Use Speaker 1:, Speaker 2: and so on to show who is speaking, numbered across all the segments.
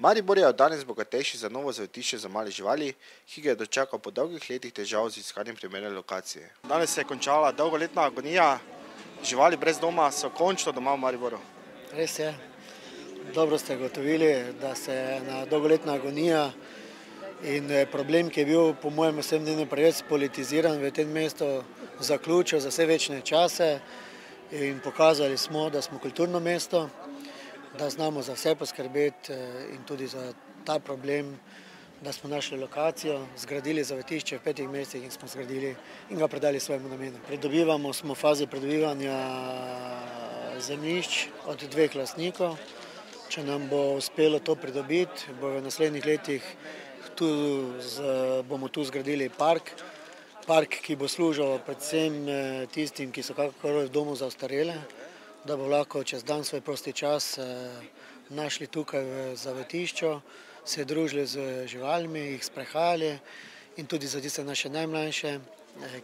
Speaker 1: Maribor je od danes bogatejši za novo zavetišče za male živali, ki ga je dočakal po dolgih letih težav z iskanjem primerne lokacije. Danes se je končala dolgoletna agonija, živali brez doma so končno doma v Mariboru.
Speaker 2: Res je. Dobro ste gotovili, da se je ena dolgoletna agonija in problem, ki je bil po mojem osebnem mnenju preveč politiziran v tem mestu, zaključil za vse večne čase in pokazali smo, da smo kulturno mesto, da znamo za vse poskrbeti in tudi za ta problem, da smo našli lokacijo, zgradili zavetišče v 5 mesecih in smo zgradili in ga predali svojemu namenu. Smo v fazi pridobivanja zemljišč od 2 lastnikov. Če nam bo uspelo to pridobiti, bo v naslednjih letih bomo tu zgradili park, ki bo služil predvsem tistim, ki so kakor v domu za ostarele, da bo lahko čez dan svoj prosti čas našli tukaj v zavetišču, se družili z živalmi, jih sprehajali in tudi za tiste naše najmlajše,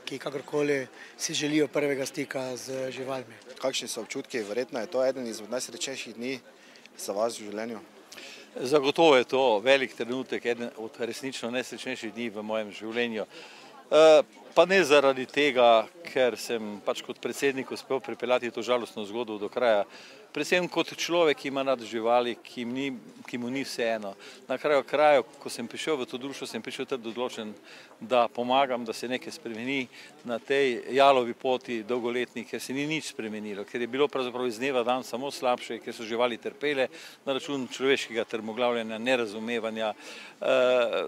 Speaker 2: ki kakorkoli si želijo prvega stika z živalmi.
Speaker 1: Kakšni so občutki? Verjetno je to eden izmed najsrečnejših dni za vas v življenju?
Speaker 3: Zagotovo je to velik trenutek, eden od resnično najsrečnejših dni v mojem življenju. Pa ne zaradi tega, ker sem pač kot predsednik uspel pripeljati to žalostno zgodbo do kraja, predvsem kot človek, ki ima rad živali, ki mu ni vseeno. Na kraju, ko sem prišel v to društvo, sem prišel trdno odločen, da pomagam, da se nekaj spremeni na tej jalovi poti dolgoletni, ker se ni nič spremenilo, ker je bilo pravzaprav iz dneva v dan samo slabše, ker so živali trpele na račun človeškega trmoglavljanja, nerazumevanja,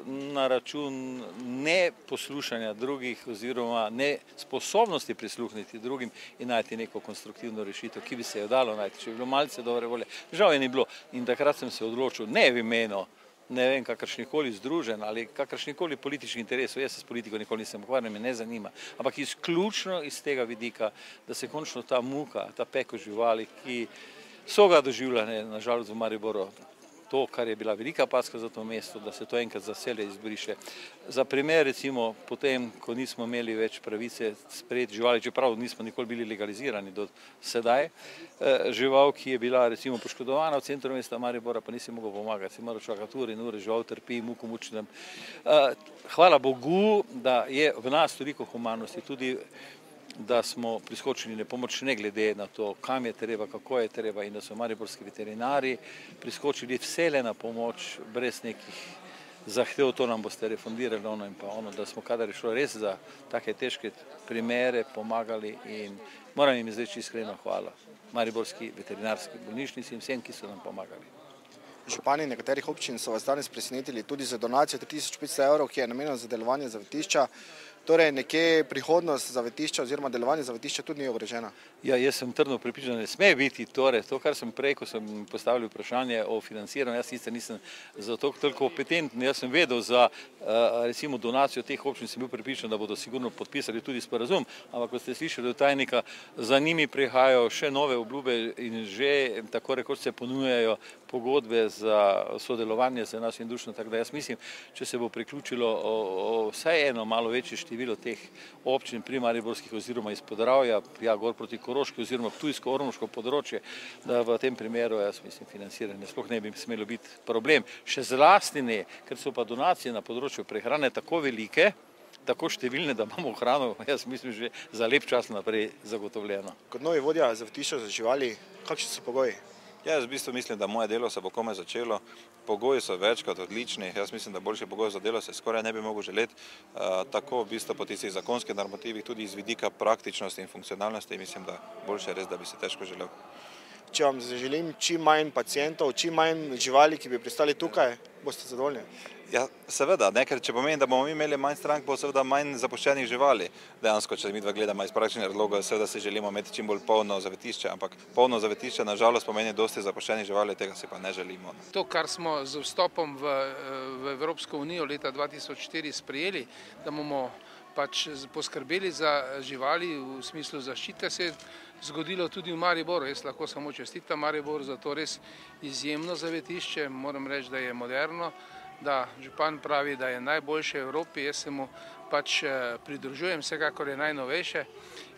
Speaker 3: na račun neposlušanja drugih oziroma nesposobnosti prisluhniti drugim in najti neko konstruktivno rešitev, ki bi se jo dalo najti, če bi bilo malce dobre volje. Žal je ni bilo in takrat sem se odločil, ne v imenu, ne vem, kakršnikoli združenj ali kakršnikoli političnih interesov, jaz se s politiko nikoli nisem ukvarjal, me ne zanima, ampak izključno iz tega vidika, da se končno ta muka, ta peko živali, ki so ga doživljali na žalost v Mariboru, to, kar je bila velika packa za to mesto, da se to enkrat za vselej izbriše. Za primer, recimo, potem, ko nismo imeli več pravice sprejeti živali, čeprav nismo nikoli bili legalizirani do sedaj, žival, ki je bila recimo poškodovana v centru mesta Maribora, pa nisi mogel pomagati, si moral čakati ure in ure, žival trpi, muko mučnem. Hvala Bogu, da je v nas toliko humanosti, tudi da smo priskočili na pomoč ne glede na to, kam je treba, kako je treba in da so mariborski veterinari priskočili vsele na pomoč brez nekih zahtev, to nam boste refundirali ono in pa ono, da smo kadar je šlo res za take težke primere pomagali in moram jim izreči iskreno hvala mariborski veterinarski bolnišnici in vsem, ki so nam pomagali.
Speaker 1: Župani nekaterih občin so vas danes presenetili tudi za donacijo 3500 evrov, ki je namenjena za delovanje zavetišča. Torej, nekje prihodnost zavetišča oziroma delovanje zavetišča tudi ni ogrožena.
Speaker 3: Ja, jaz sem trdno prepričan, da ne sme biti torej to, kar sem prej, ko sem postavil vprašanje o financiranju, jaz nisem za to toliko kompetenten, jaz sem vedel za recimo donacijo teh občin, sem bil prepričan, da bodo sigurno podpisali tudi sporazum, ampak ko ste slišali od tajnika, za njimi prihajajo še nove obljube in že tako rekoč se ponujajo pogodbe za sodelovanje z našim društvom, tako da jaz mislim, če se bo priključilo vsaj eno malo večje število teh občin pri mariborskih oziroma iz Podravja, ja, gor proti Koroški oziroma Ptujsko-Ormoško področje, da v tem primeru, jaz mislim, financiranje sploh ne bi smelo biti problem. Še zlasti ne, ker so pa donacije na področju prehrane tako velike, tako številne, da imamo hrano, jaz mislim, že za lep čas naprej zagotovljeno.
Speaker 1: Kot novi vodja zavetišča za živali, kakšni so pogoji?
Speaker 4: Jaz v bistvu mislim, da moje delo se bo komaj začelo. Pogoji so večkrat odlični. Jaz mislim, da boljše pogoje za delo se skoraj ne bi mogel želeti. Tako v bistvu po tistih zakonskih normativih, tudi iz vidika praktičnosti in funkcionalnosti, mislim, da boljše je res, da bi se težko želel.
Speaker 1: Če vam zaželim čim manj pacientov, čim manj živali, ki bi pristali tukaj, boste zadovoljni?
Speaker 4: Ja, seveda, ker če pomeni, da bomo mi imeli manj strank, bo seveda manj zapuščenih živali. Dejansko, če mi dva gledamo iz praktičnih razlogov, seveda si želimo imeti čim bolj polno zavetišče, ampak polno zavetišče nažalost pomeni dosti zapuščenih živali, tega si pa ne želimo.
Speaker 5: To, kar smo z vstopom v Evropsko unijo leta 2004 sprejeli, da bomo pač poskrbeli za živali v smislu zaščite, se je zgodilo tudi v Mariboru. Jaz lahko samo čestitam Mariboru za to res izjemno zavetišče, moram reči, da je moderno, da župan pravi, da je najboljše v Evropi, jaz se mu pač pridružujem, vsekakor je najnovejše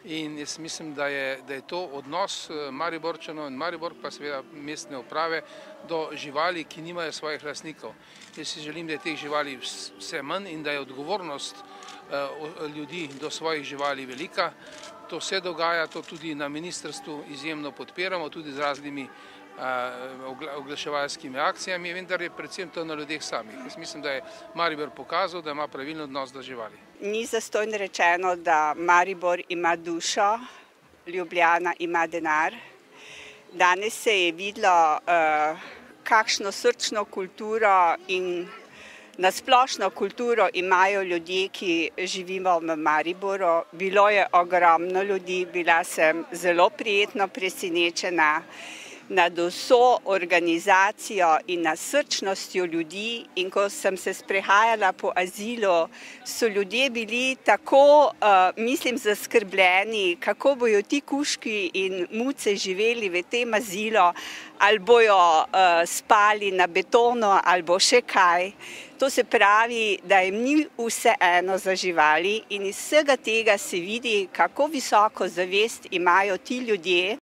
Speaker 5: In jaz mislim, da je to odnos Mariborčanov in Maribor pa seveda mestne uprave do živali, ki nimajo svojih lastnikov. Jaz si želim, da je teh živali vse manj in da je odgovornost ljudi do svojih živali velika. To se dogaja, to tudi na ministrstvu izjemno podpiramo, tudi z raznimi oglaševalskimi akcijami, vendar je predvsem to na ljudeh samih. Jaz mislim, da je Maribor pokazal, da ima pravilno odnos do živali.
Speaker 6: Ni zastonj rečeno, da Maribor ima dušo, Ljubljana ima denar. Danes se je videlo, kakšno srčno kulturo in nasplošno kulturo imajo ljudje, ki živimo v Mariboru. Bilo je ogromno ljudi, bila sem zelo prijetno presenečena nad vso organizacijo in nad srčnostjo ljudi, in ko sem se sprehajala po azilu, so ljudje bili tako, mislim, zaskrbljeni, kako bojo ti kužki in muce živeli v tem azilu, ali bojo spali na betonu, ali bo še kaj. To se pravi, da jim ni vseeno za živali in iz vsega tega se vidi, kako visoko zavest imajo ti ljudje